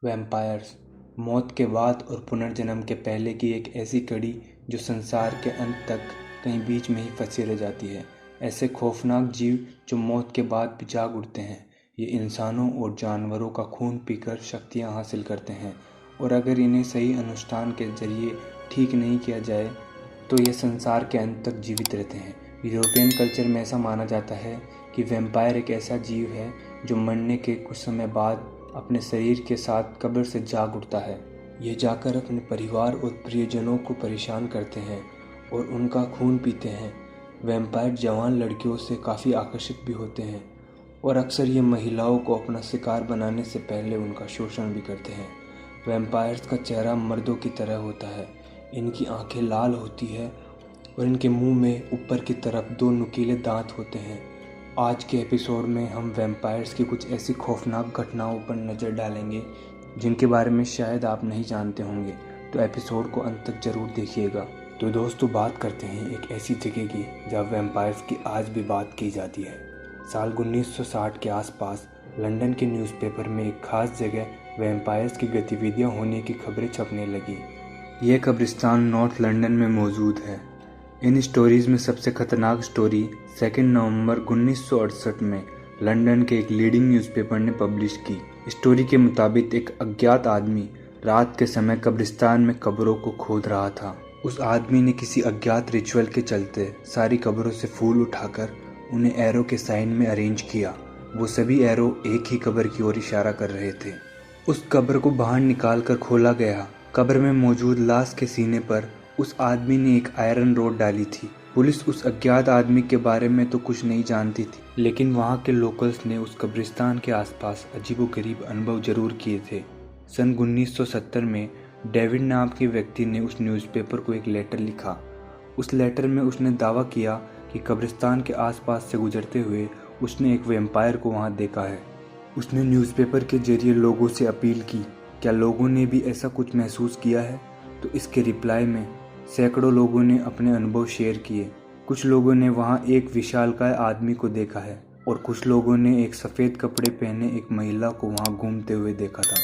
Vampires मौत के बाद और पुनर्जन्म के पहले की एक ऐसी कड़ी जो संसार के अंत तक कहीं बीच में ही फंसी रह जाती है। ऐसे खौफनाक जीव जो मौत के बाद भी जाग उठते हैं। ये इंसानों और जानवरों का खून पीकर शक्तियाँ हासिल करते हैं और अगर इन्हें सही अनुष्ठान के जरिए ठीक नहीं किया जाए तो ये संसार के अंत तक जीवित रहते हैं। यूरोपियन कल्चर में ऐसा माना जाता है कि वैम्पायर एक ऐसा जीव है जो मरने के कुछ समय बाद अपने शरीर के साथ कब्र से जाग उठता है। ये जाकर अपने परिवार और प्रियजनों को परेशान करते हैं और उनका खून पीते हैं। वैम्पायर जवान लड़कियों से काफ़ी आकर्षित भी होते हैं और अक्सर ये महिलाओं को अपना शिकार बनाने से पहले उनका शोषण भी करते हैं। वैम्पायर्स का चेहरा मर्दों की तरह होता है। इनकी आंखें लाल होती है और इनके मुंह में ऊपर की तरफ दो नुकीले दांत होते हैं। आज के एपिसोड में हम वैम्पायर्स की कुछ ऐसी खौफनाक घटनाओं पर नज़र डालेंगे जिनके बारे में शायद आप नहीं जानते होंगे, तो एपिसोड को अंत तक ज़रूर देखिएगा। तो दोस्तों, बात करते हैं एक ऐसी जगह की जहाँ वैम्पायर्स की आज भी बात की जाती है। साल 1960 के आसपास लंदन के न्यूज़पेपर में एक खास जगह वैम्पायर्स की गतिविधियाँ होने की खबरें छपने लगी। यह कब्रिस्तान नॉर्थ लंदन में मौजूद है। इन स्टोरीज़ में सबसे खतरनाक स्टोरी 2 नवंबर 1968 में लंदन के एक लीडिंग न्यूज़पेपर ने पब्लिश की। स्टोरी के मुताबिक एक अज्ञात आदमी रात के समय कब्रिस्तान में कब्रों को खोद रहा था। उस आदमी ने किसी अज्ञात रिचुअल के चलते सारी कब्रों से फूल उठाकर उन्हें एरो के साइन में अरेंज किया। वो सभी एरो एक ही कब्र की ओर इशारा कर रहे थे। उस कब्र को बाहर निकाल कर खोला गया। कब्र में मौजूद लाश के सीने पर उस आदमी ने एक आयरन रोड डाली थी। पुलिस उस अज्ञात आदमी के बारे में तो कुछ नहीं जानती थी, लेकिन वहाँ के लोकल्स ने उस कब्रिस्तान के आसपास अजीबोगरीब अनुभव जरूर किए थे। सन 1970 में डेविड नाम के व्यक्ति ने उस न्यूज़पेपर को एक लेटर लिखा। उस लेटर में उसने दावा किया कि कब्रिस्तान के आसपास से गुजरते हुए उसने एक वैम्पायर को वहाँ देखा है। उसने न्यूज़पेपर के जरिए लोगों से अपील की, क्या लोगों ने भी ऐसा कुछ महसूस किया है? तो इसके रिप्लाई में सैकड़ों लोगों ने अपने अनुभव शेयर किए। कुछ लोगों ने वहाँ एक विशालकाय आदमी को देखा है और कुछ लोगों ने एक सफ़ेद कपड़े पहने एक महिला को वहाँ घूमते हुए देखा था।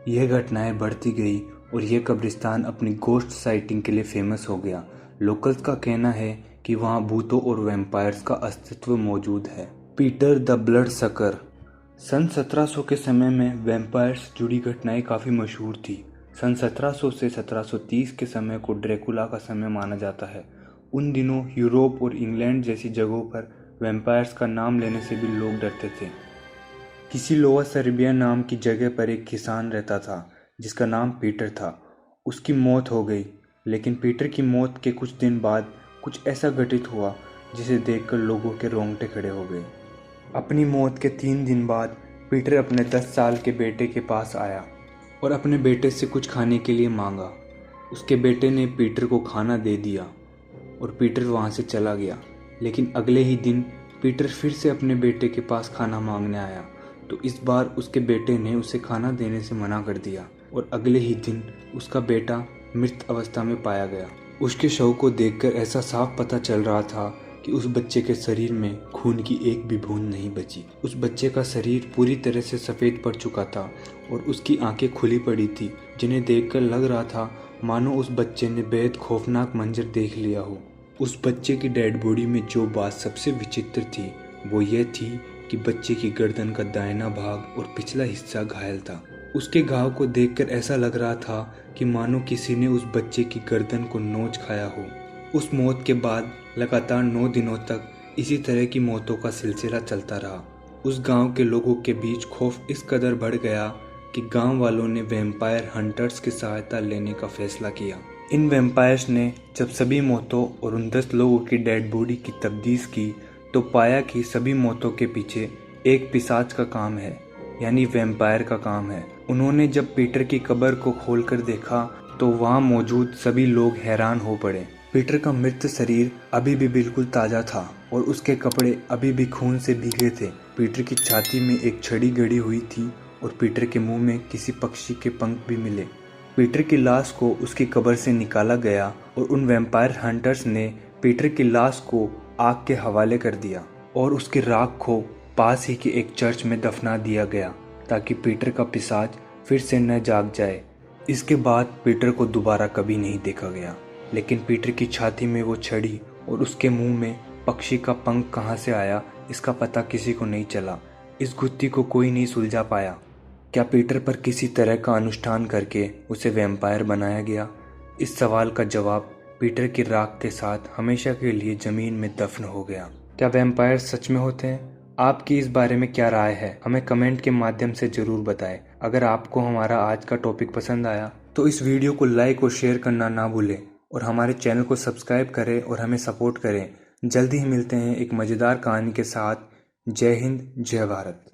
यह घटनाएं बढ़ती गई और यह कब्रिस्तान अपनी गोस्ट साइटिंग के लिए फेमस हो गया। लोकल्स का कहना है कि वहाँ भूतों और वैम्पायर्स का अस्तित्व मौजूद है। Peter the blood sucker. सन 1700 के समय में वैम्पायर्स जुड़ी घटनाएं काफ़ी मशहूर थी। सन 1700 से 1730 के समय को ड्रैकुला का समय माना जाता है। उन दिनों यूरोप और इंग्लैंड जैसी जगहों पर वैम्पायर्स का नाम लेने से भी लोग डरते थे। किसी लोअर सर्बिया नाम की जगह पर एक किसान रहता था जिसका नाम पीटर था। उसकी मौत हो गई, लेकिन पीटर की मौत के कुछ दिन बाद कुछ ऐसा घटित हुआ जिसे देखकर लोगों के रोंगटे खड़े हो गए। अपनी मौत के 3 दिन बाद पीटर अपने 10 साल के बेटे के पास आया और अपने बेटे से कुछ खाने के लिए मांगा। उसके बेटे ने पीटर को खाना दे दिया और पीटर वहाँ से चला गया। लेकिन अगले ही दिन पीटर फिर से अपने बेटे के पास खाना मांगने आया, तो इस बार उसके बेटे ने उसे खाना देने से मना कर दिया और अगले ही दिन उसका बेटा मृत अवस्था में पाया गया। उसके शव को देखकर ऐसा साफ पता चल रहा था कि उस बच्चे के शरीर में खून की एक भी बूंद नहीं बची। उस बच्चे का शरीर पूरी तरह से सफ़ेद पड़ चुका था और उसकी आंखें खुली पड़ी थी, जिन्हें देखकर लग रहा था मानो उस बच्चे ने बेहद खौफनाक मंजर देख लिया हो। उस बच्चे की डेड बॉडी में जो बात सबसे विचित्र थी वो ये थी कि बच्चे की गर्दन का दाहिना भाग और पिछला हिस्सा घायल था। उसके घाव को देखकर ऐसा लग रहा था कि मानो किसी ने उस बच्चे की गर्दन को नोच खाया हो। उस मौत के बाद लगातार 9 दिनों तक इसी तरह की मौतों का सिलसिला चलता रहा। उस गांव के लोगों के बीच खौफ इस कदर बढ़ गया कि गांव वालों ने वैम्पायर हंटर्स की सहायता लेने का फैसला किया। इन वैम्पायर्स ने जब सभी मौतों और उन 10 लोगों की डेड बॉडी की तफ्तीश की तो पाया कि सभी मौतों के पीछे एक पिशाच का काम है, यानी वैम्पायर का काम है। उन्होंने जब पीटर की कब्र को खोलकर देखा तो वहाँ मौजूद सभी लोग हैरान हो पड़े। पीटर का मृत शरीर अभी भी बिल्कुल ताज़ा था और उसके कपड़े अभी भी खून से भीगे थे। पीटर की छाती में एक छड़ी गड़ी हुई थी और पीटर के मुंह में किसी पक्षी के पंख भी मिले। पीटर की लाश को उसकी कब्र से निकाला गया और उन वैम्पायर हंटर्स ने पीटर की लाश को आग के हवाले कर दिया और उसकी राख को पास ही के एक चर्च में दफना दिया गया ताकि पीटर का पिशाच फिर से न जाग जाए। इसके बाद पीटर को दोबारा कभी नहीं देखा गया, लेकिन पीटर की छाती में वो छड़ी और उसके मुंह में पक्षी का पंख कहाँ से आया, इसका पता किसी को नहीं चला। इस गुत्थी को कोई नहीं सुलझा पाया। क्या पीटर पर किसी तरह का अनुष्ठान करके उसे वैम्पायर बनाया गया? इस सवाल का जवाब पीटर की राख के साथ हमेशा के लिए जमीन में दफन हो गया। क्या वैम्पायर सच में होते हैं? आपकी इस बारे में क्या राय है, हमें कमेंट के माध्यम से ज़रूर बताएं। अगर आपको हमारा आज का टॉपिक पसंद आया तो इस वीडियो को लाइक और शेयर करना ना भूलें और हमारे चैनल को सब्सक्राइब करें और हमें सपोर्ट करें। जल्दी ही मिलते हैं एक मज़ेदार कहानी के साथ। जय हिंद, जय भारत।